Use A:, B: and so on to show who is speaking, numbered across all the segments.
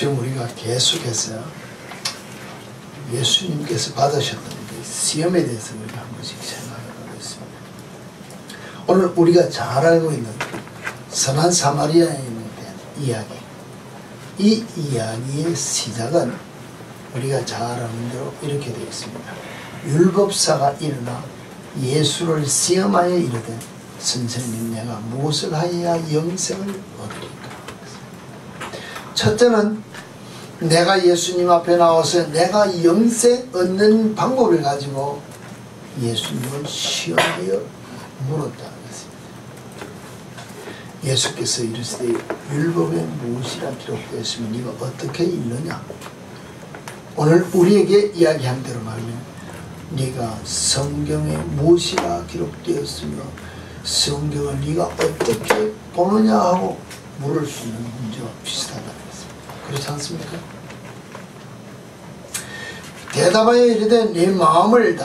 A: 지금 우리가 계속해서 예수님께서 받으셨던 시험에 대해서 우리가 한 번씩 생각해보고 있습니다. 오늘 우리가 잘 알고 있는 선한 사마리아인에 대한 이야기, 이 이야기의 시작은 우리가 잘 아는 대로 이렇게 되어 있습니다. 율법사가 일어나 예수를 시험하여 이르되 선생님, 내가 무엇을 하여야 영생을 얻으리까? 첫째는 내가 예수님 앞에 나와서 내가 영생 얻는 방법을 가지고 예수님을 시험하여 물었다는 것입니다. 예수께서 이르시되 율법에 무엇이라 기록되었으면 네가 어떻게 읽느냐? 오늘 우리에게 이야기한 대로 말하면 네가 성경에 무엇이라 기록되었으며 성경을 네가 어떻게 보느냐 하고 물을 수 있는 문제와 비슷하다는 것입니다. 그렇지 않습니까? 대답하여 이르되 네 마음을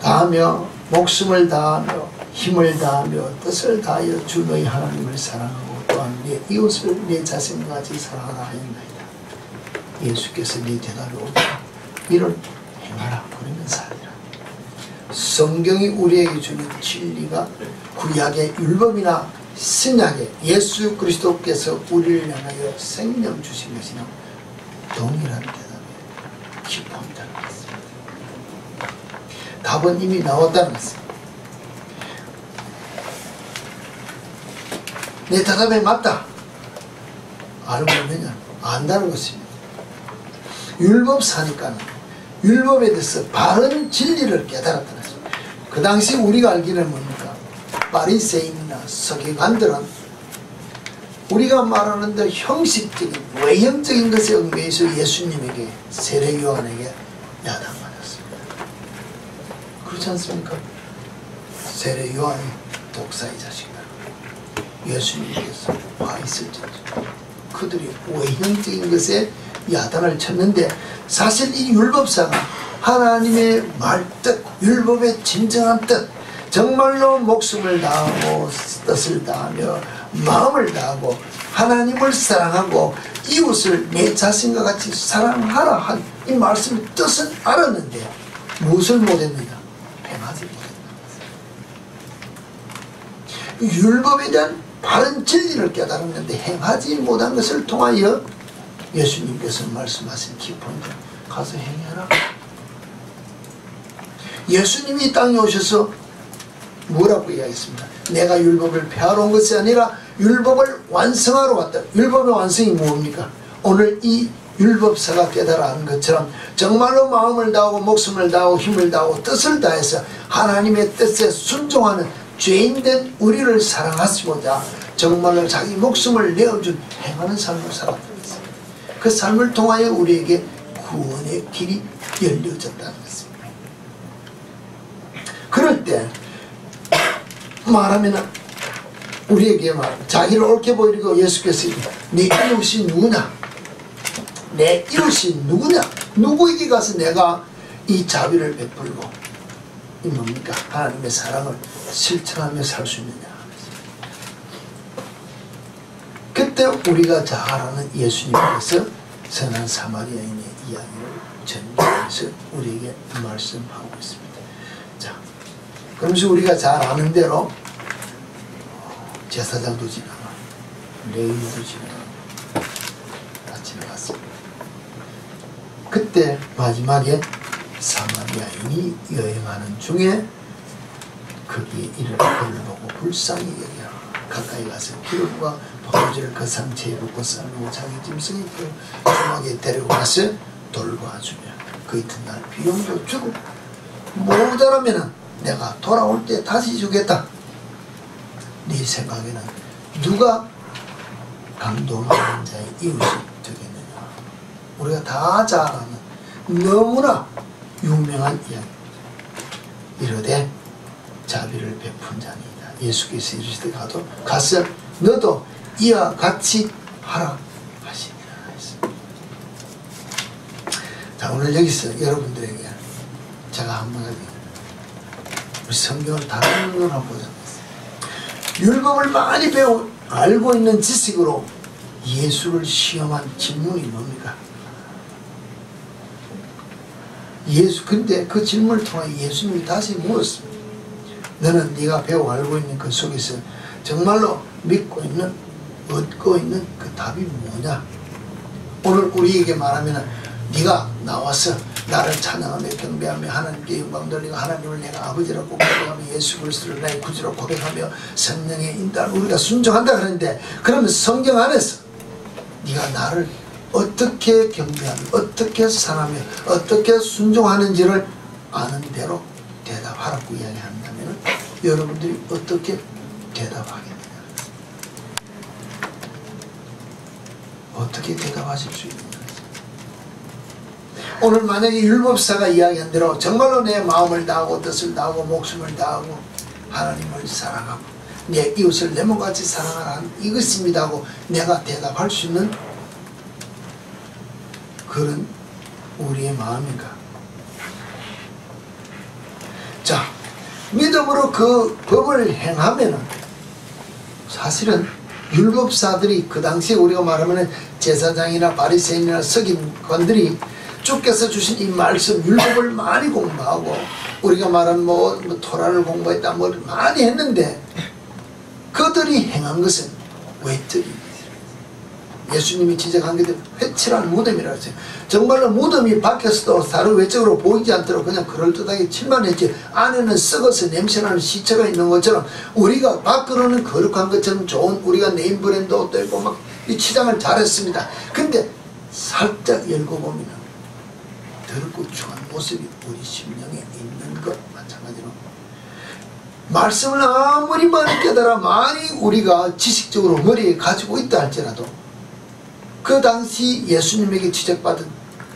A: 다하며 목숨을 다하며 힘을 다하며 뜻을 다하여 주 너희 하나님을 사랑하고 또한 네 이웃을 네 자신과 같이 사랑하라 하였나이다. 예수께서 네 대답에 오되 이를 행하라. 그러면 살리라. 성경이 우리에게 주는 진리가 구약의 율법이나 신약의 예수 그리스도께서 우리를 향하여 생명 주신 것이나 동일한 대답에 기쁨이라는 것입니다. 답은 이미 나왔다는 것입니다. 내 대답에 맞다. 알고 있느냐? 안다는 것입니다. 율법사니까는 율법에 대해서 바른 진리를 깨달았다는 것입니다. 그 당시 우리가 알기는 뭡니까? 바리새인이나 서기관들은 우리가 말하는 대로 형식적인 외형적인 것에 얽매여서 예수님에게 세례 요한에게 야단맞았습니다. 그렇지 않습니까? 세례 요한이 독사의 자식이다. 예수님께서 와 있을지도 그들이 외형적인 것에 야단을 쳤는데 사실 이 율법사가 하나님의 말뜻, 율법의 진정한 뜻, 정말로 목숨을 다하고 뜻을 다하며 마음을 다하고 하나님을 사랑하고 이웃을 내 자신과 같이 사랑하라 한 이 말씀의 뜻은 알았는데 무엇을 못했느냐? 행하지 못했다. 율법에 대한 바른 진리를 깨달았는데 행하지 못한 것을 통하여 예수님께서 말씀하신 기본들 가서 행해라. 예수님이 이 땅에 오셔서 뭐라고 이야기했습니다. 내가 율법을 폐하러 온 것이 아니라 율법을 완성하러 왔다. 율법의 완성이 뭡니까? 오늘 이 율법사가 깨달아하는 것처럼 정말로 마음을 다하고 목숨을 다하고 힘을 다하고 뜻을 다해서 하나님의 뜻에 순종하는 죄인된 우리를 사랑하시고자 정말로 자기 목숨을 내어준 행하는 삶을 살았다는 것입니다. 그 삶을 통하여 우리에게 구원의 길이 열려졌다는 것입니다. 그럴 때 말하면 우리에게 자기를 옳게 보이고 예수께서 내 이웃이 누구냐? 내 이웃이 누구냐? 누구에게 가서 내가 이 자비를 베풀고 이 뭡니까? 하나님의 사랑을 실천하며 살 수 있느냐? 그때 우리가 잘 아는 예수님께서 선한 사마리아인의 이야기를 전개해서 우리에게 말씀하고 있습니다. 자, 그러면서 우리가 잘 아는 대로 제사장도 지나가, 레위인도 지나가, 다 지나갔습니다. 그때 마지막에 사마리아인이 여행하는 중에 거기에 이르는 그를 보고 불쌍히 여겨 가까이 가서 기름과 포도주를 그 상체에 붓고 싸르고 자기 짐승의 그 주막에 데리고 가서 돌보아주며 그 이튿날 비용도 주고 모자라면은 내가 돌아올 때 다시 주겠다. 네 생각에는 누가 감동하는 자의 이웃이 되겠느냐? 우리가 다 잘 아는 너무나 유명한 이야기입니다. 이르되 자비를 베푼 자니이다. 예수께서 이르시되 가서 너도 이와 같이 하라 하시니라 했습니다. 자, 오늘 여기서 여러분들에게 제가 한번 우리 성경을 다른 걸 한번 보자. 율법을 많이 알고 있는 지식으로 예수를 시험한 질문이 뭡니까? 근데 그 질문을 통해 예수님이 다시 물었습니다. 너는 네가 배워 알고 있는 그 속에서 정말로 믿고 있는, 얻고 있는 그 답이 뭐냐? 오늘 우리에게 말하면 네가 나와서 나를 찬양하며 경배하며 하나님께 영광 돌리고 하나님을 내가 아버지라고 고백하며 예수 그리스도를 나의 구주로 고백하며 성령의 인도를 우리가 순종한다 그러는데, 그러면 성경 안에서 네가 나를 어떻게 경배하며 어떻게 사랑하며 어떻게 순종하는지를 아는 대로 대답하라고 이야기한다면 여러분들이 어떻게 대답하겠느냐? 어떻게 대답하실 수 있느냐? 오늘 만약에 율법사가 이야기한 대로 정말로 내 마음을 다하고 뜻을 다하고 목숨을 다하고 하나님을 사랑하고 내 이웃을 내 몸같이 사랑하라 이것입니다 하고 내가 대답할 수 있는 그런 우리의 마음인가? 자, 믿음으로 그 법을 행하면은 사실은 율법사들이 그 당시에 우리가 말하면 제사장이나 바리새인이나 서기관들이 주께서 주신 이 말씀 율법을 많이 공부하고 우리가 말하는 뭐 토라를 공부했다 뭐 많이 했는데 그들이 행한 것은 외적입니다. 예수님이 지적한 게 회칠한 무덤이라고 했어요. 정말로 무덤이 밖에서도 다른 외적으로 보이지 않도록 그냥 그럴듯하게 칠만 했지 안에는 썩어서 냄새나는 시체가 있는 것처럼 우리가 밖으로는 거룩한 것처럼 좋은 우리가 네임 브랜드 옷도 입고 막 이 치장을 잘했습니다. 근데 살짝 열고 보면 더럽고 추한 모습이 우리 심령에 있는 것 마찬가지로 말씀을 아무리 많이 깨달아 많이 우리가 지식적으로 머리에 가지고 있다 할지라도 그 당시 예수님에게 지적받은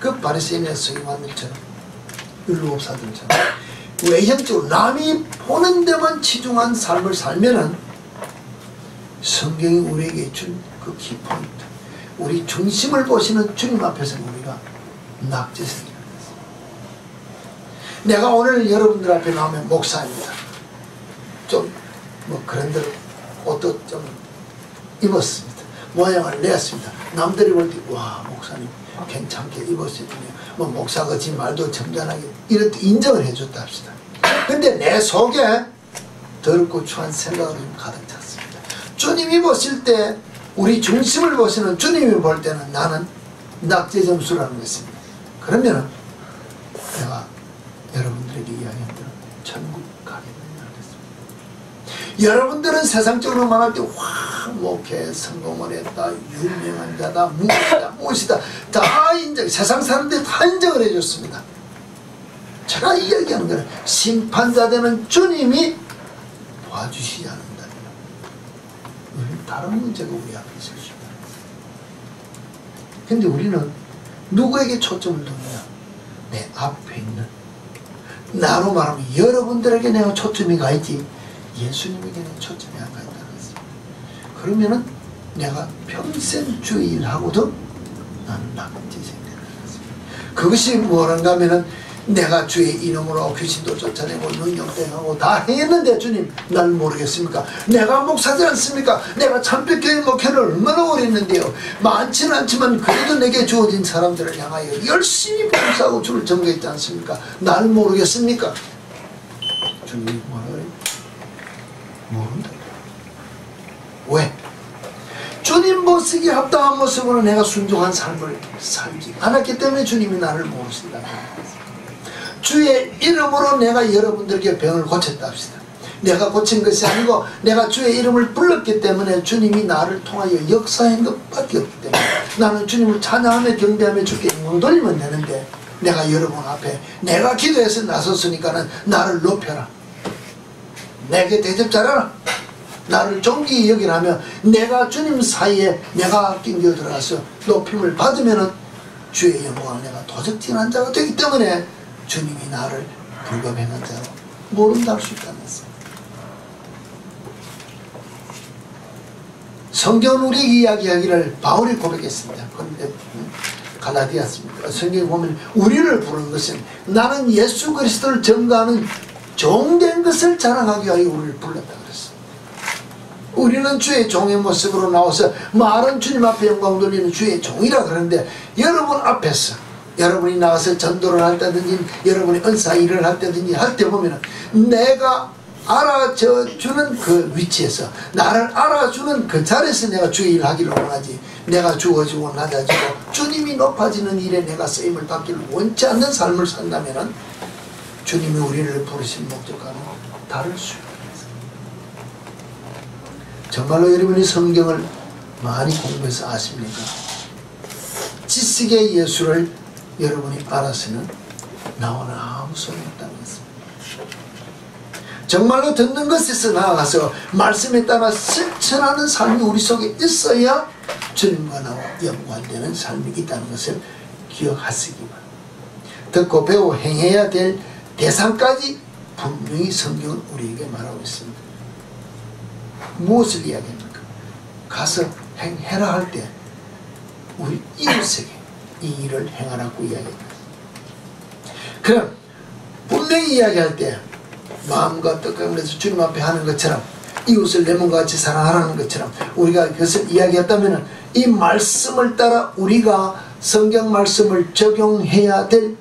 A: 그 바리새인의 서기관들처럼 율법사들처럼 외형적으로 남이 보는 데만 치중한 삶을 살면은 성경이 우리에게 준 그 키포인트 우리 중심을 보시는 주님 앞에서는 우리가 낙제생이라고 했습니다. 내가 오늘 여러분들 앞에 나오면 목사입니다. 좀 뭐 그런 대로 옷도 좀 입었습니다. 모양을 내었습니다. 남들이 볼 때 와 목사님 괜찮게 입었으니까 뭐 목사같이 말도 점잖하게 이렇게 인정을 해줬다 합시다. 근데 내 속에 더럽고 추한 생각으로 가득 찼습니다. 주님이 보실 때 우리 중심을 보시는 주님이 볼 때는 나는 낙제 점수라는 것입니다. 그러면 내가 여러분들에게 이야기한 대로 천국 가게 된다. 여러분들은 세상적으로 말할 때 와 목회 성공을 했다 유명한 자다 무엇이다 다 인정 세상 사람들이 다 인정을 해줬습니다. 제가 이야기하는 것은 심판자 되는 주님이 봐주시지 않는다면 다른 문제가 우리 앞에 있을 수 있다. 근데 우리는 누구에게 초점을 두느냐? 내 앞에 있는 나로 말하면 여러분들에게 내가 초점이 가 있지 예수님에게는 초점이 안 가 있다는 것입니다. 그러면은 내가 평생 주의를 하고도 나는 낙제생이 되는 것입니다. 그것이 뭐란가 하면은 내가 주의 이름으로 귀신도 쫓아내고 능력대하고 다 했는데 주님 날 모르겠습니까? 내가 목사지 않습니까? 내가 참빛교회 목회를 얼마나 오래 했는데요. 많지는 않지만 그래도 내게 주어진 사람들을 향하여 열심히 봉사하고 주를 전거했지 않습니까? 날 모르겠습니까? 주님이 뭐라 그래요? 모른다. 왜? 주님 보시기에 합당한 모습으로 내가 순종한 삶을 살지 않았기 때문에 주님이 나를 모르신다. 주의 이름으로 내가 여러분들에게 병을 고쳤다 합시다. 내가 고친 것이 아니고 내가 주의 이름을 불렀기 때문에 주님이 나를 통하여 역사한 것밖에 없기 때문에 나는 주님을 찬양하며 경배하며 주께 영광 돌리면 되는데 내가 여러분 앞에 내가 기도해서 나섰으니까는 나를 높여라. 내게 대접 잘하라. 나를 존귀히 여기라며 내가 주님 사이에 내가 낑겨 들어가서 높임을 받으면은 주의 영광을 내가 도적질한 자가 되기 때문에 주님이 나를 불법행한 자로 모른다 할 수 있다는 것입니다. 성경은 우리에게 이야기하기를 바울이 고백했습니다. 그런데 갈라디아스입니다. 성경에 보면 우리를 부른 것은 나는 예수 그리스도를 전가하는 종된 것을 자랑하기 위하여 우리를 불렀다 그랬습니다. 우리는 주의 종의 모습으로 나와서 말은 주님 앞에 영광 돌리는 주의 종이라 그러는데, 여러분 앞에서 여러분이 나와서 전도를 할 때든지 여러분이 은사 일을 할 때든지 할 때 보면은 내가 알아주는 그 위치에서, 나를 알아주는 그 자리에서 내가 주의 일 하기를 원하지, 내가 주어지고 낮아지고 주님이 높아지는 일에 내가 쓰임을 받기를 원치 않는 삶을 산다면은 주님이 우리를 부르신 목적과는 다를 수 있습니다. 정말로 여러분이 성경을 많이 공부해서 아십니까? 지식의 예수를 여러분이 알아서는 나오는 아무 소용이 없다는 것입니다. 정말로 듣는 것에서 나아가서 말씀에 따라 실천하는 삶이 우리 속에 있어야 주님과 나와 연관되는 삶이 있다는 것을 기억하시기 바랍니다. 듣고 배워 행해야 될 대상까지 분명히 성경은 우리에게 말하고 있습니다. 무엇을 이야기합니까? 가서 행해라 할 때 우리 이웃에게 이 일을 행하라고 이야기합니다. 그럼 분명히 이야기할 때 마음과 뜻과 그래서 주님 앞에 하는 것처럼 이웃을 내 몸과 같이 사랑하라는 것처럼 우리가 그것을 이야기했다면 이 말씀을 따라 우리가 성경 말씀을 적용해야 될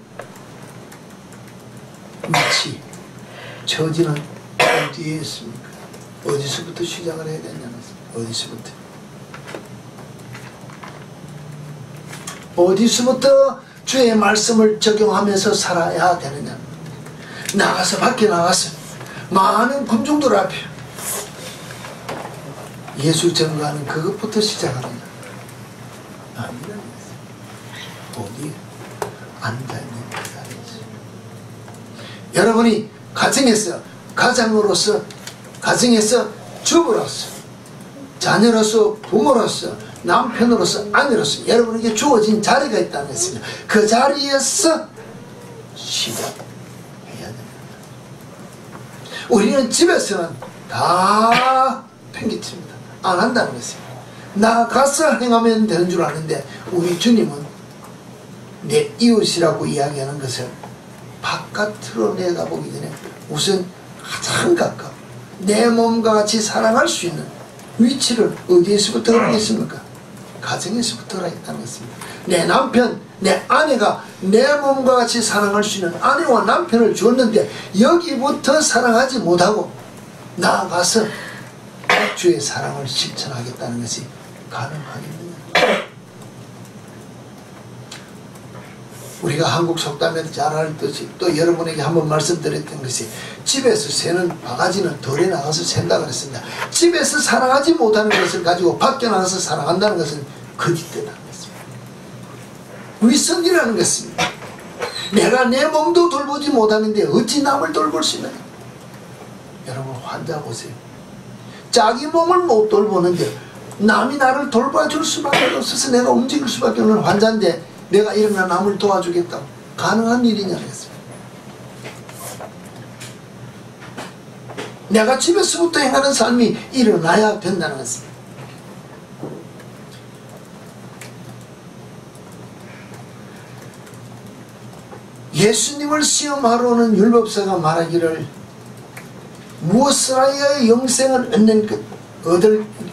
A: 위치, 처지는 어디에 있습니까? 어디서부터 시작을 해야 되냐는 어디서부터 주의 말씀을 적용하면서 살아야 되느냐. 나가서 밖에 나가서 많은 군중들 앞에 예수 전가하는 그것부터 시작하느냐. 아니라 어디 앉아있는 자리에서 여러분이 가정에서 주부로서 자녀로서 부모로서 남편으로서 아내로서 여러분에게 주어진 자리가 있다는 것입니다. 그 자리에서 시작해야 됩니다. 우리는 집에서는 다 팽개칩니다. 안 한다는 것입니다. 나가서 행하면 되는 줄 아는데 우리 주님은 내 이웃이라고 이야기하는 것을 바깥으로 내다보기 전에 우선 가장 가까운 내 몸과 같이 사랑할 수 있는 위치를 어디에서부터 하겠습니까? 가정에서부터 하겠다는 것입니다. 내 남편, 내 아내가 내 몸과 같이 사랑할 수 있는 아내와 남편을 주었는데 여기부터 사랑하지 못하고 나아가서 주의 사랑을 실천하겠다는 것이 가능하겠느냐? 우리가 한국 속담에도 잘 알듯이 또 여러분에게 한번 말씀드렸던 것이 집에서 새는 바가지는 덜에 나가서 샌다 그랬습니다. 집에서 사랑하지 못하는 것을 가지고 밖에 나가서 사랑한다는 것은 거짓되다는 것입니다. 위선이라는 것입니다. 내가 내 몸도 돌보지 못하는데 어찌 남을 돌볼 수 있느냐. 여러분 환자 보세요. 자기 몸을 못 돌보는데 남이 나를 돌봐줄 수밖에 없어서 내가 움직일 수밖에 없는 환자인데 내가 일어나 남을 도와주겠다고 가능한 일이냐는 것입니다. 내가 집에서부터 행하는 삶이 일어나야 된다는 것입니다. 예수님을 시험하러 오는 율법사가 말하기를 무엇을 하여 영생을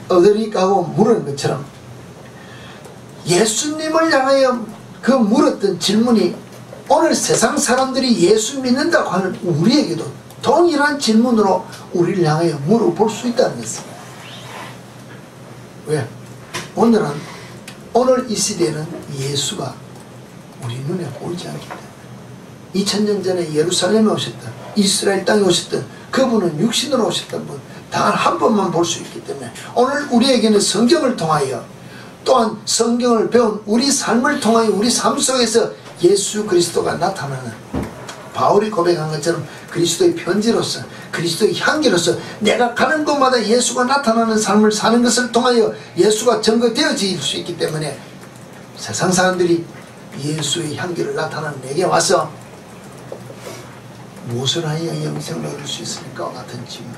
A: 얻으리까 하고 물은 것처럼 예수님을 향하여 그 물었던 질문이 오늘 세상 사람들이 예수 믿는다고 하는 우리에게도 동일한 질문으로 우리를 향하여 물어볼 수 있다는 것입니다. 왜? 오늘 이 시대는 예수가 우리 눈에 보이지 않기 때문에 2000년 전에 예루살렘에 오셨던 이스라엘 땅에 오셨던 그분은 육신으로 오셨던 분 단 한 번만 볼 수 있기 때문에 오늘 우리에게는 성경을 통하여 또한 성경을 배운 우리 삶을 통하여 우리 삶 속에서 예수 그리스도가 나타나는 바울이 고백한 것처럼 그리스도의 편지로서 그리스도의 향기로서 내가 가는 곳마다 예수가 나타나는 삶을 사는 것을 통하여 예수가 증거되어질 수 있기 때문에 세상 사람들이 예수의 향기를 나타나는 내게 와서 무엇을 하여 영생을 얻을 수 있습니까? 같은 질문.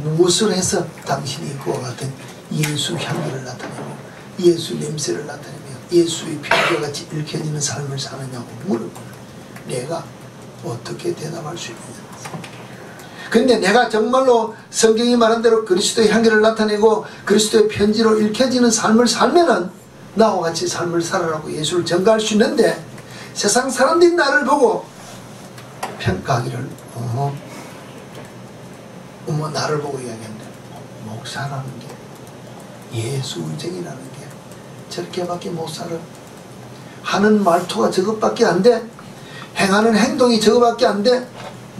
A: 무엇을 해서 당신이 그와 같은 예수 향기를 나타내며 예수 냄새를 나타내며 예수의 피부와 같이 일켜지는 삶을 사느냐고 물어보면 내가 어떻게 대답할 수 있느냐. 근데 내가 정말로 성경이 말한 대로 그리스도의 향기를 나타내고 그리스도의 편지로 읽혀지는 삶을 살면은 나와 같이 삶을 살아라고 예수를 전가할 수 있는데, 세상 사람들이 나를 보고 평가하기를 어머 나를 보고 이야기하는데 목사라는 게, 예수의쟁이라는 게 저렇게밖에 못 살아, 하는 말투가 저것밖에 안 돼, 행하는 행동이 저거밖에 안 돼,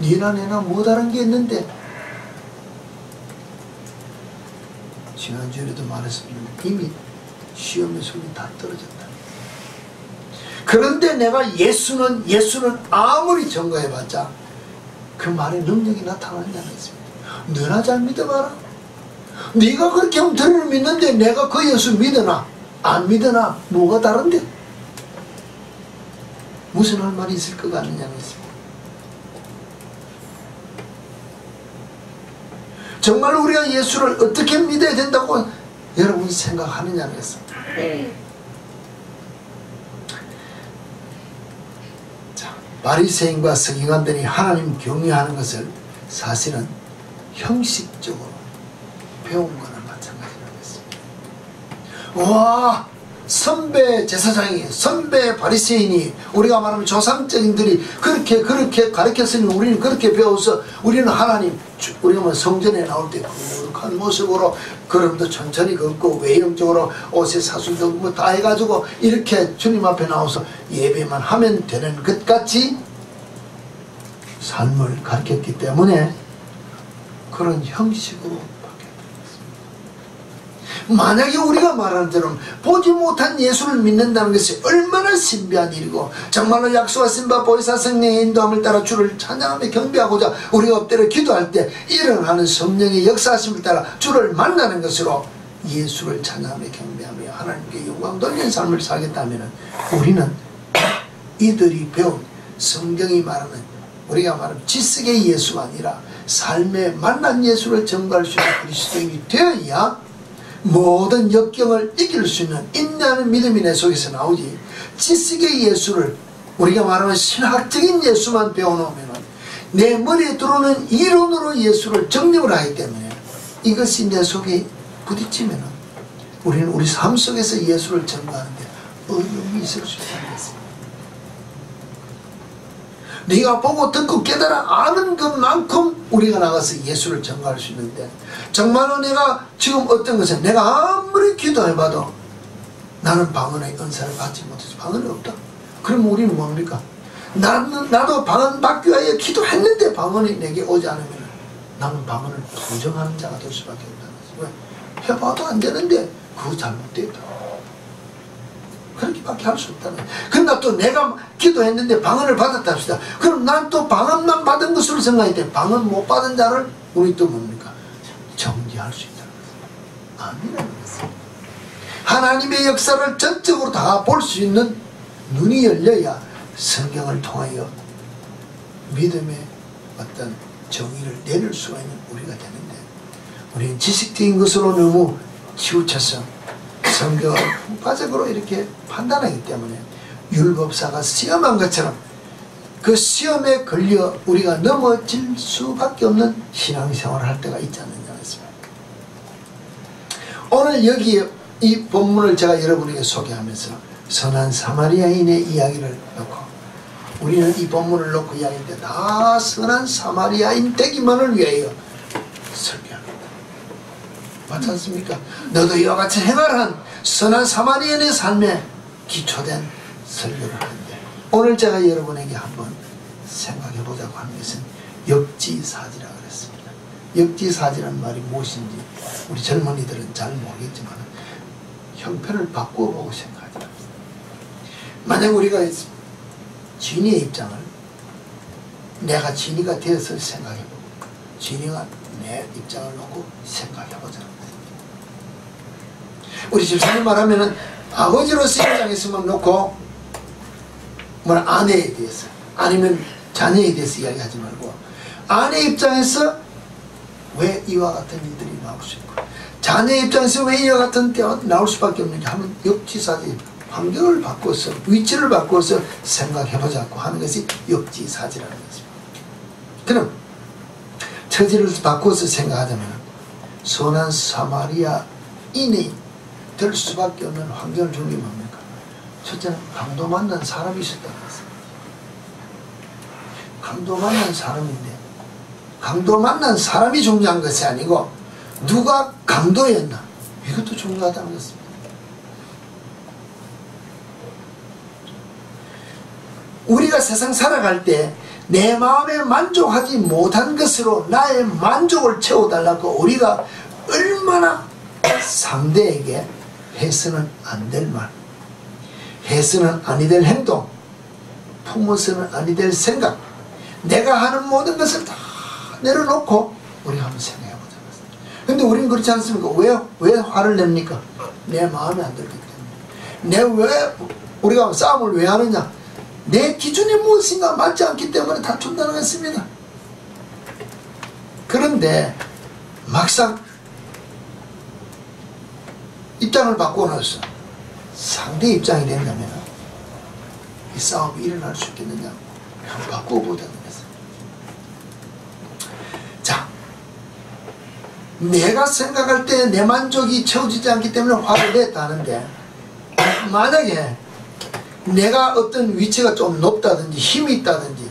A: 니나 내나 뭐 다른 게 있는데. 지난주에도 말했습니다. 이미 시험의 손이 다 떨어졌다. 그런데 내가 예수는 아무리 증거해봤자 그 말에 능력이 나타나지 않았습니다. 너나 잘 믿어봐라. 네가 그렇게 하면 들을 믿는데 내가 그 예수 믿으나 안 믿으나 뭐가 다른데? 무슨 할 말이 있을 것 같느냐는 했습니다. 정말 우리가 예수를 어떻게 믿어야 된다고 여러분 생각하느냐는 했습니다. 자, 바리새인과 서기관들이 하나님 경외하는 것을 사실은 형식적으로 배운 거나 마찬가지라고 했습니다. 와, 선배 제사장이, 선배 바리새인이, 우리가 말하면 조상적인들이 그렇게 가르쳤으니 우리는 그렇게 배워서 우리는 하나님, 우리가 뭐 성전에 나올 때 거룩한 모습으로 걸음도 천천히 걷고 외형적으로 옷에 사순도 뭐 다 해가지고 이렇게 주님 앞에 나와서 예배만 하면 되는 것 같이 삶을 가르쳤기 때문에 그런 형식으로 만약에 우리가 말하는 대로 보지 못한 예수를 믿는다는 것이 얼마나 신비한 일이고, 정말로 약속하신 바 보혜사 성령의 인도함을 따라 주를 찬양하며 경배하고자 우리가 엎드려 기도할 때 일어나는 성령의 역사하심을 따라 주를 만나는 것으로 예수를 찬양하며 경배하며 하나님께 영광 돌리는 삶을 살겠다면 우리는 이들이 배운 성경이 말하는, 우리가 말하는 지식의 예수가 아니라 삶에 만난 예수를 전가할 수 있는 그리스도인이 되어야 모든 역경을 이길 수 있는 인내하는 믿음이 내 속에서 나오지. 지식의 예수를, 우리가 말하는 신학적인 예수만 배워놓으면 내 머리에 들어오는 이론으로 예수를 정립을 하기 때문에 이것이 내 속에 부딪히면 우리는 우리 삶 속에서 예수를 전가하는데 어려움이 있을 수 있다는 것입니다. 네가 보고 듣고 깨달아 아는 것만큼 우리가 나가서 예수를 전가할 수 있는데, 정말로 내가 지금 어떤 것은 내가 아무리 기도해봐도 나는 방언의 은사를 받지 못해서 방언이 없다. 그럼 우리는 뭡니까? 나도 방언 받기 위해 기도했는데 방언이 내게 오지 않으면 나는 방언을 부정하는 자가 될 수밖에 없다는 거지. 왜? 해봐도 안 되는데 그거 잘못됐다. 그렇게밖에 할 수 없다는 거예요. 그러나 또 내가 기도했는데 방언을 받았다 합시다. 그럼 난 또 방언만 받은 것으로 생각할 때 방언 못 받은 자를 우리 또 뭡니까? 정죄할 수 있다는 거예요. 아니라는 거예요. 하나님의 역사를 전적으로 다 볼 수 있는 눈이 열려야 성경을 통하여 믿음의 어떤 정의를 내릴 수가 있는 우리가 되는데, 우리는 지식적인 것으로 너무 치우쳐서 성경을 풍파적으로 이렇게 판단하기 때문에 율법사가 시험한 것처럼 그 시험에 걸려 우리가 넘어질 수밖에 없는 신앙생활을 할 때가 있지 않느냐 했습니다. 오늘 여기에 이 본문을 제가 여러분에게 소개하면서 선한 사마리아인의 이야기를 놓고, 우리는 이 본문을 놓고 이야기할 때 다 선한 사마리아인 되기만을 위하여 설교합니다. 맞지 않습니까? 너도 이와 같이 행하란 선한 사마리아인의 삶에 기초된 설교를 하는데, 오늘 제가 여러분에게 한번 생각해 보자고 하는 것은 역지사지라고 그랬습니다. 역지사지라는 말이 무엇인지 우리 젊은이들은 잘 모르겠지만 형편을 바꾸어 보고 생각하지 않습니다. 만약 우리가 진이의 입장을 내가 진이가 되어서 생각해 보고 진이가 내 입장을 놓고 생각해 보자는 거예요. 우리 집사님 말하면은 아버지로서 입장에서만 놓고 뭐 아내에 대해서 아니면 자녀에 대해서 이야기하지 말고, 아내 입장에서 왜 이와 같은 일들이 나올 수 있고 자녀 입장에서 왜 이와 같은 때가 나올 수밖에 없는지 하는 역지사지, 환경을 바꿔서 위치를 바꿔서 생각해보자고 하는 것이 역지사지라는 것입니다. 그럼 처지를 바꿔서 생각하자면 선한 사마리아인이 될 수밖에 없는 환경을 주는 게 뭡니까? 첫째는 강도 만난 사람이 있었다는 것입니다. 강도 만난 사람인데 강도 만난 사람이 중요한 것이 아니고 누가 강도였나, 이것도 중요하다는 것입니다. 우리가 세상 살아갈 때 내 마음에 만족하지 못한 것으로 나의 만족을 채워달라고 우리가 얼마나 상대에게 해서는 안 될 말, 해서는 아니 될 행동, 품어서는 아니 될 생각, 내가 하는 모든 것을 다 내려놓고 우리가 한번 생각해보자. 근데 우리는 그렇지 않습니까? 왜 화를 냅니까? 내 마음에 안 들기 때문에. 왜 우리가 싸움을 왜 하느냐? 내 기준이 무엇인가 맞지 않기 때문에 다툰다는 것입니다. 그런데 막상 입장을 바꿔놓아서 상대 입장이 된다면 이 싸움이 일어날 수 있겠느냐? 한번 바꿔보자는 것입니다. 자, 내가 생각할 때 내 만족이 채워지지 않기 때문에 화를 냈다는데, 만약에 내가 어떤 위치가 좀 높다든지 힘이 있다든지,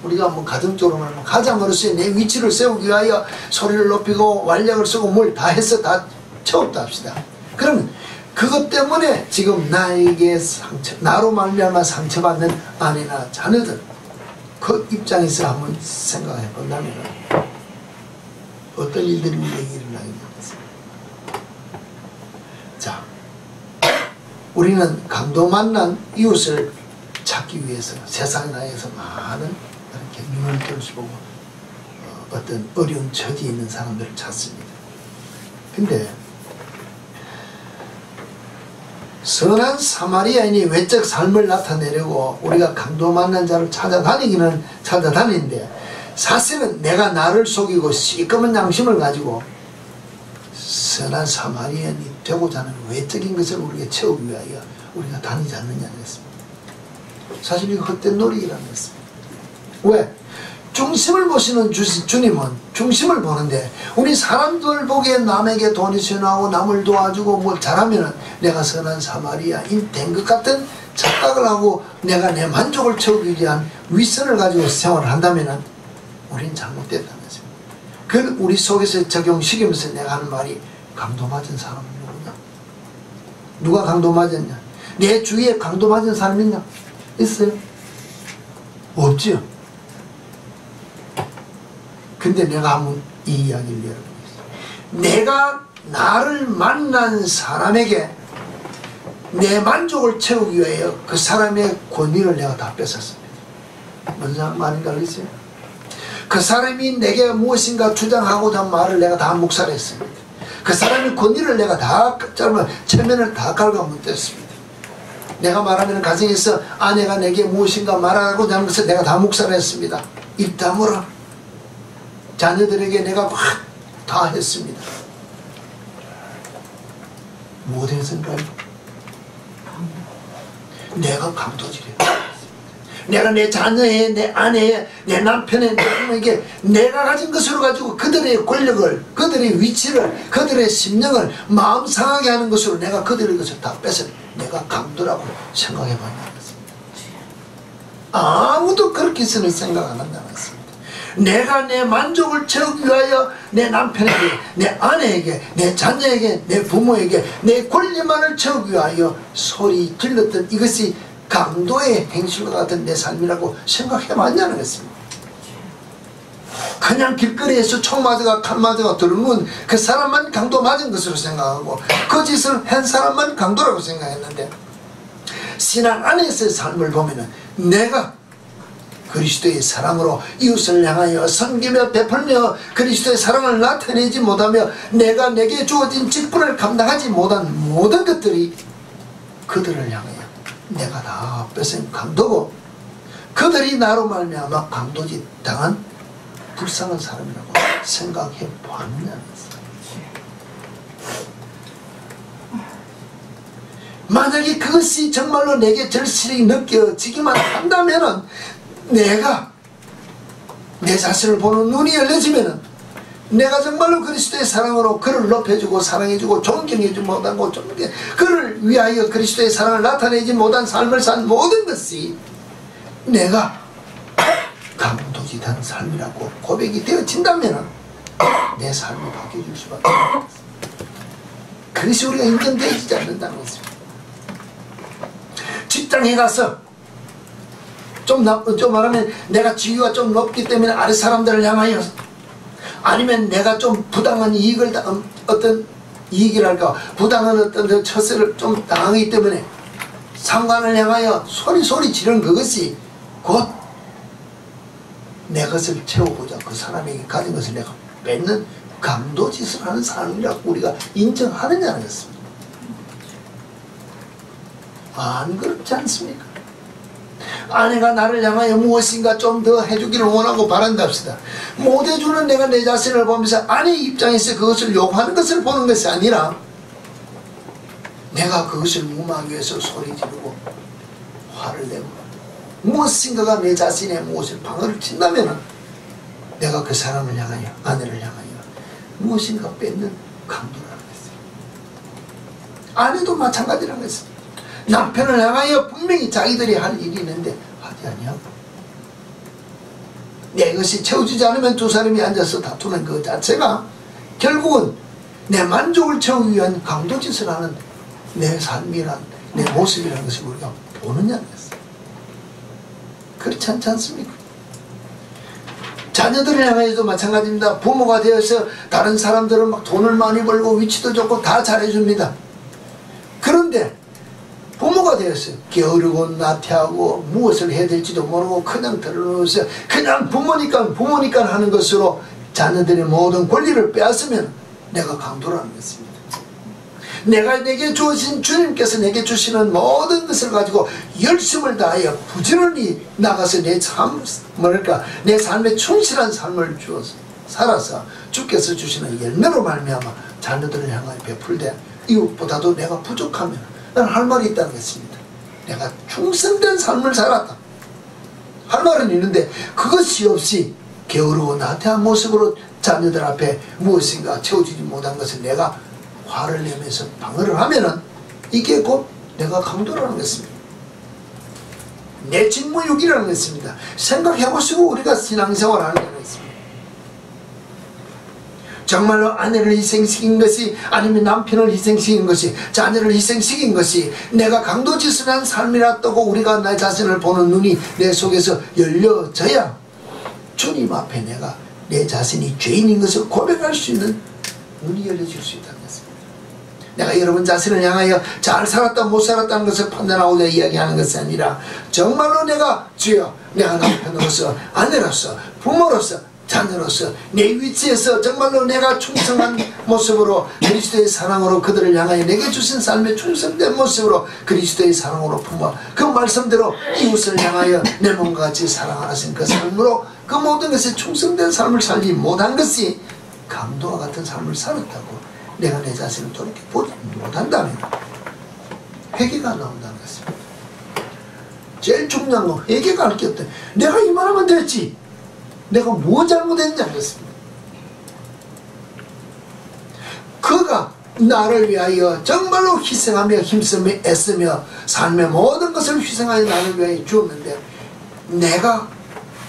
A: 우리가 가정적으로 말하면 가장으로서의 내 위치를 세우기 위하여 소리를 높이고 완력을 쓰고 뭘 다 해서 다 채웠다 합시다. 그러면 그것 때문에 지금 나에게 나로 말미암아 상처받는 아내나 자녀들, 그 입장에서 한번 생각해 본다면 어떤 일들이 우리에게 일어나겠습니까? 자, 우리는 강도 만난 이웃을 찾기 위해서 세상 나라에서 많은 이렇게 눈을 들어보고 어떤 어려운 처지에 있는 사람들을 찾습니다. 근데 선한 사마리아인이 외적 삶을 나타내려고 우리가 강도 만난 자를 찾아다니기는 찾아다니는데, 사실은 내가 나를 속이고 시꺼먼 양심을 가지고 선한 사마리아인이 되고자 하는 외적인 것을 우리가 채우기 위하여 우리가 다니지 않느냐는 것입니다. 사실 이거 헛된 놀이라는 것입니다. 왜? 중심을 보시는 주님은 중심을 보는데, 우리 사람들 보기에 남에게 돈이 전하고 남을 도와주고 뭘 잘하면 내가 선한 사마리아인 된 것 같은 착각을 하고 내가 내 만족을 채우기 위한 윗선을 가지고 생활을 한다면 우리는 잘못됐다는 것입니다. 그걸 우리 속에서 적용시키면서 내가 하는 말이, 강도 맞은 사람은 누구냐? 누가 강도 맞았냐? 내 주위에 강도 맞은 사람 있냐? 있어요? 없지요? 근데 내가 한번 이 이야기를 열어보겠습니다. 내가 나를 만난 사람에게 내 만족을 채우기 위하여 그 사람의 권위를 내가 다 뺏었습니다. 뭔 말인가 알겠어요? 그 사람이 내게 무엇인가 주장하고자 한 말을 내가 다 묵살했습니다. 그 사람의 권위를 내가 다 체면을 다 갉아먹었습니다. 내가 말하면 가정에서 아내가 내게 무엇인가 말하고자 하는 것을 내가 다 묵살했습니다. 입 다물어. 자녀들에게 내가 막 다 했습니다. 무엇에서인가요? 내가 강도질이에요. 내가 내 자녀에, 내 아내에, 내 남편에, 내 부모에게 내가 가진 것으로 가지고 그들의 권력을, 그들의 위치를, 그들의 심령을 마음 상하게 하는 것으로 내가 그들의 것을 다 뺏어 내가 강도라고 생각해봤다는 것입니다. 아무도 그렇게서는 생각 안 한다는 것입니다. 내가 내 만족을 채우기 위하여 내 남편에게, 내 아내에게, 내 자녀에게, 내 부모에게 내 권리만을 채우기 위하여 소리 질렀던 이것이 강도의 행실과 같은 내 삶이라고 생각해봤냐는 것입니다. 그냥 길거리에서 총 맞아가 칼 맞아가 들어오는 그 사람만 강도 맞은 것으로 생각하고 그 짓을 한 사람만 강도라고 생각했는데, 신앙 안에서의 삶을 보면은 내가 그리스도의 사랑으로 이웃을 향하여 섬기며 베풀며 그리스도의 사랑을 나타내지 못하며 내가 내게 주어진 직분을 감당하지 못한 모든 것들이 그들을 향하여 내가 다 뺏은 강도고, 그들이 나로 말미암아 강도짓 당한 불쌍한 사람이라고 생각해 보았냐는 것입니다. 만약에 그것이 정말로 내게 절실히 느껴지기만 한다면은, 내가 내 자신을 보는 눈이 열려지면은 내가 정말로 그리스도의 사랑으로 그를 높여주고 사랑해주고 존경해주지 못하고 그를 위하여 그리스도의 사랑을 나타내지 못한 삶을 산 모든 것이 내가 감도짓하는 삶이라고 고백이 되어진다면 내 삶이 바뀌어질 수밖에 없습니다. 그것이 우리가 인정되지 않는다는 것입니다. 직장에 가서 좀 말하면 내가 지위가 좀 높기 때문에 아래 사람들을 향하여, 아니면 내가 좀 부당한 이익을 어떤 이익이랄까 부당한 어떤 처세를 좀 당하기 때문에 상관을 향하여 소리 지르는 그것이 곧 내 것을 채우고자 그 사람에게 가진 것을 내가 뺏는 감도짓을 하는 사람이라고 우리가 인정하느냐는 것입니다. 안 그렇지 않습니까? 아내가 나를 향하여 무엇인가 좀 더 해주기를 원하고 바란답시다. 못해주는 내가 내 자신을 보면서 아내 입장에서 그것을 요구하는 것을 보는 것이 아니라 내가 그것을 무마하기 위해서 소리 지르고 화를 내고 무엇인가가 내 자신의 무엇을 방어를 친다면 내가 그 사람을 향하여, 아내를 향하여 무엇인가 뺏는 강도라는 것입니다. 아내도 마찬가지라는 것입니다. 남편을 향하여 분명히 자기들이 할 일이 있는데 하지 아니하고 내 것이 채워지지 않으면 두 사람이 앉아서 다투는 그 자체가 결국은 내 만족을 채우기 위한 강도짓을 하는 내 삶이란, 내 모습이라는 것을 우리가 보느냐는 것입니다. 그렇지 않지 않습니까? 자녀들을 향해서도 마찬가지입니다. 부모가 되어서 다른 사람들은 막 돈을 많이 벌고 위치도 좋고 다 잘해줍니다. 그런데 부모가 되어서 게으르고 나태하고 무엇을 해야 될지도 모르고 그냥 들어놓으면서 그냥 부모니까 하는 것으로 자녀들의 모든 권리를 빼앗으면 내가 강도라는 것입니다. 내게 주신 주님께서 내게 주시는 모든 것을 가지고 열심을 다하여 부지런히 나가서 내 삶에 충실한 삶을 주어서 살아서 주께서 주시는 열매로 말미암아 자녀들을 향하여 베풀되 이웃보다도 내가 부족하면 난 할 말이 있다는 것입니다. 내가 충성된 삶을 살았다 할 말은 있는데 그것이 없이 게으르고 나태한 모습으로 자녀들 앞에 무엇인가 채워지지 못한 것을 내가 화를 내면서 방어를 하면은 이게 곧 내가 강도라는 것입니다. 내 직무유기라는 것입니다. 생각해보시고 우리가 신앙생활을 하는 것입니다. 정말로 아내를 희생시킨 것이, 아니면 남편을 희생시킨 것이, 자녀를 희생시킨 것이 내가 강도짓을 한 삶이라고 우리가 내 자신을 보는 눈이 내 속에서 열려져야 주님 앞에 내가 내 자신이 죄인인 것을 고백할 수 있는 눈이 열려질 수 있다는 것입니다. 내가 여러분 자신을 향하여 잘 살았다 못 살았다는 것을 판단하고자 이야기하는 것이 아니라 정말로 내가 주여, 내가 남편으로서, 아내로서, 부모로서, 자녀로서 내 위치에서 정말로 내가 충성한 모습으로 그리스도의 사랑으로 그들을 향하여 내게 주신 삶에 충성된 모습으로 그리스도의 사랑으로 품어 그 말씀대로 이웃을 향하여 내 몸과 같이 사랑하신 그 삶으로 그 모든 것에 충성된 삶을 살지 못한 것이 강도와 같은 삶을 살았다고 내가 내 자신을 돌이켜 보지 못한다면 회개가 나온다는 것입니다. 제일 중요한 건 회개가 할 게 없다. 내가 이만하면 됐지, 내가 뭐 잘못했냐는 것입니다. 그가 나를 위하여 정말로 희생하며 힘쓰며 애쓰며 삶의 모든 것을 희생하여 나를 위하여 주었는데 내가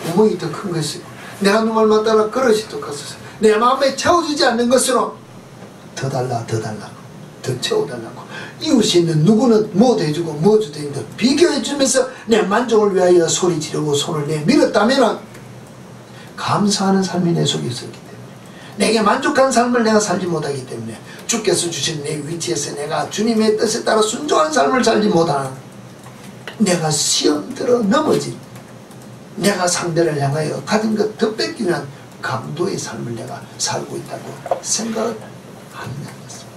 A: 구멍이 더 큰 것이고 내가 눈을 맞다라 그릇이 더 컸어서 내 마음에 채워주지 않는 것으로 더 달라고 더 채워달라고 이웃이 있는 누구는 뭐도 해주고 뭐도 해주는데 비교해주면서 내 만족을 위하여 소리 지르고 손을 내밀었다면 감사하는 삶이 내 속에 있었기 때문에 내게 만족한 삶을 내가 살지 못하기 때문에 주께서 주신 내 위치에서 내가 주님의 뜻에 따라 순종한 삶을 살지 못하는 내가 시험 들어 넘어진 내가 상대를 향하여 가진 것 더 뺏기 위한 강도의 삶을 내가 살고 있다고 생각을 한다는 것입니다.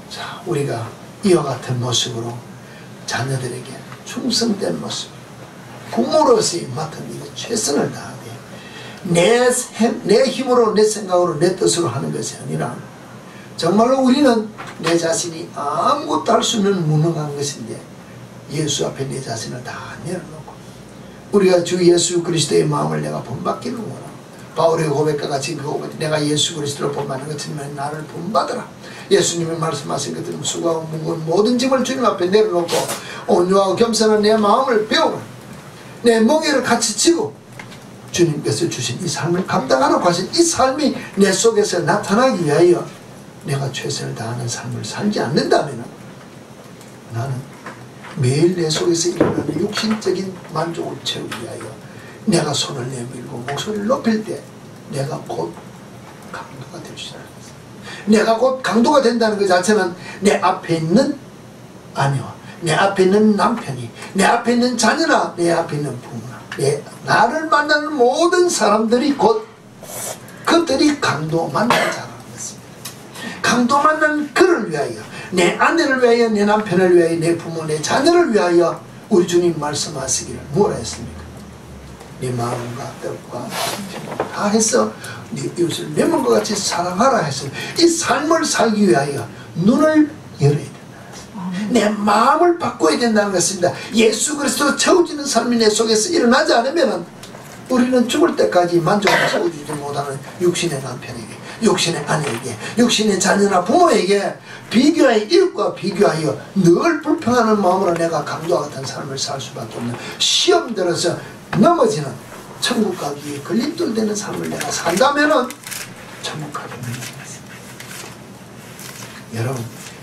A: 자, 우리가 이와 같은 모습으로 자녀들에게 충성된 모습, 부모로서의 맡은 일에 최선을 다하되 내 힘으로, 내 생각으로, 내 뜻으로 하는 것이 아니라 정말로 우리는 내 자신이 아무것도 할 수 없는 무능한 것인데 예수 앞에 내 자신을 다 내려놓고 우리가 주 예수 그리스도의 마음을 내가 본받기를 원하고, 바울의 고백과 같이 그 고백, 내가 예수 그리스도를 본받는 것처럼 나를 본받으라. 예수님이 말씀하신 것처럼 수고하고 무거운 모든 짐을 주님 앞에 내려놓고 온유하고 겸손한 내 마음을 배우라. 내 멍에를 같이 지고 주님께서 주신 이 삶을 감당하라고 하신 이 삶이 내 속에서 나타나기 위하여 내가 최선을 다하는 삶을 살지 않는다면 나는 매일 내 속에서 일어나는 육신적인 만족을 채우기 위하여 내가 손을 내밀고 목소리를 높일 때 내가 곧 강도가 될 수 있는 것입니다. 내가 곧 강도가 된다는 것 자체는 내 앞에 있는 아내와 내 앞에 있는 남편이, 내 앞에 있는 자녀나 내 앞에 있는 부모나 나를 만나는 모든 사람들이 곧 그들이 강도 만난 자라는 것입니다. 강도 만난 그를 위하여, 내 아내를 위하여, 내 남편을 위하여, 내 부모, 내 자녀를 위하여 우리 주님 말씀하시기를 뭐라 했습니까? 네 마음과 뜻과 다 해서 네 이웃을 내 몸과 같이 사랑하라 해서 이 삶을 살기 위하여 눈을 열어야 된다. 내 마음을 바꿔야 된다는 것입니다. 예수 그리스도 채워지는 삶이 내 속에서 일어나지 않으면 우리는 죽을 때까지 만족을 채워주지 못하는 육신의 남편에게, 육신의 아내에게, 육신의 자녀나 부모에게 비교하여, 이웃과 비교하여 늘 불평하는 마음으로 내가 강도와 같은 삶을 살 수밖에 없는, 시험 들어서 넘어지는, 천국 가기에 걸림돌 되는 삶을 내가 산다면은 천국 가기 힘든 것입니다.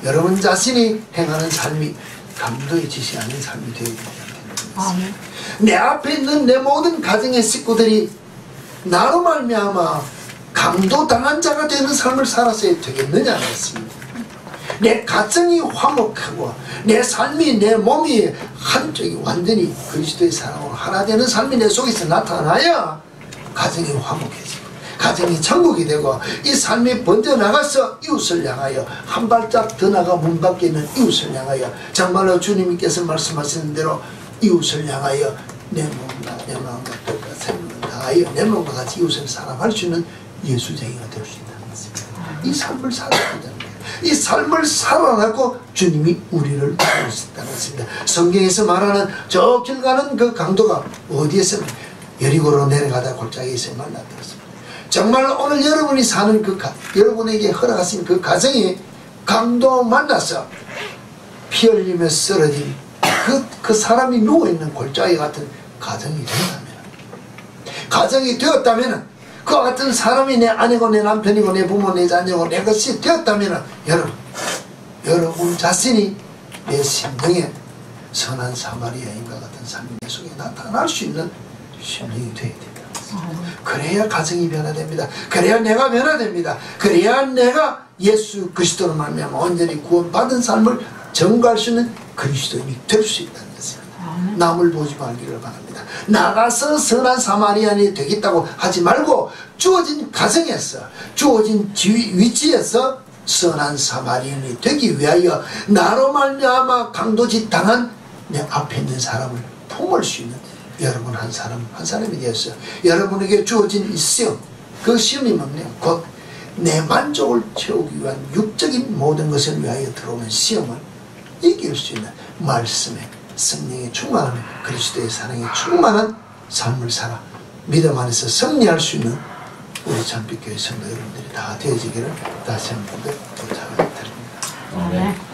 A: 여러분 자신이 행하는 삶이 감도의 짓이 아닌 삶이 되어야 됩니다. 내 앞에 있는 내 모든 가정의 식구들이 나로 말미암아 감도당한 자가 되는 삶을 살았어야 되겠느냐 했습니다. 내 가정이 화목하고 내 삶이, 내 몸이 한쪽이 완전히 그리스도의 사랑으로 하나 되는 삶이 내 속에서 나타나야 가정이 화목해지고 가정이 천국이 되고 이 삶이 번져나가서 이웃을 향하여 한 발짝 더 나가 문 밖에 있는 이웃을 향하여 정말로 주님께서 말씀하시는 대로 이웃을 향하여 내 몸과 내 마음과 뜻과 생명을 다하여 내 몸과 같이 이웃을 사랑할 수 있는 예수쟁이가 될 수 있다는 것입니다. 이 삶을 살아야 된다. 이 삶을 살아나고 주님이 우리를 부르셨다는 것입니다. 성경에서 말하는 저 길 가는 그 강도가 어디에서 여리고로 내려가다 골짜기에서 만났습니다. 정말 오늘 여러분이 사는 여러분에게 허락하신 그 가정이 강도 만나서 피 흘리며 쓰러진 그 사람이 누워있는 골짜기 같은 가정이 되었다면 그와 같은 사람이 내 아내고 내 남편이고 내 부모 내 자녀고 내 것이 되었다면 여러분 자신이 내 심령에 선한 사마리아인과 같은 삶이 내 속에 나타날 수 있는 심령이 되어야 됩니다. 그래야 가정이 변화됩니다. 그래야 내가 변화됩니다. 그래야 내가 예수 그리스도로 말미암아 온전히 구원받은 삶을 전가할 수 있는 그리스도인이 될 수 있다는 것입니다. 남을 보지 말기를 바랍니다. 나가서 선한 사마리아인이 되겠다고 하지 말고 주어진 가정에서, 주어진 위치에서 선한 사마리아인이 되기 위하여 나로 말미암아 강도짓 당한 내 앞에 있는 사람을 품을 수 있는 여러분 한 사람이 되었어요. 여러분에게 주어진 이 시험, 그 시험이 뭐냐? 곧 내 만족을 채우기 위한 육적인 모든 것을 위하여 들어오는 시험을 이길 수 있는 말씀에 성령에 충만한 그리스도의 사랑에 충만한 삶을 살아 믿음 안에서 승리할 수 있는 우리 참빛교회 성도 여러분들이 다 되어지기를 다시 한번 부탁을 드립니다.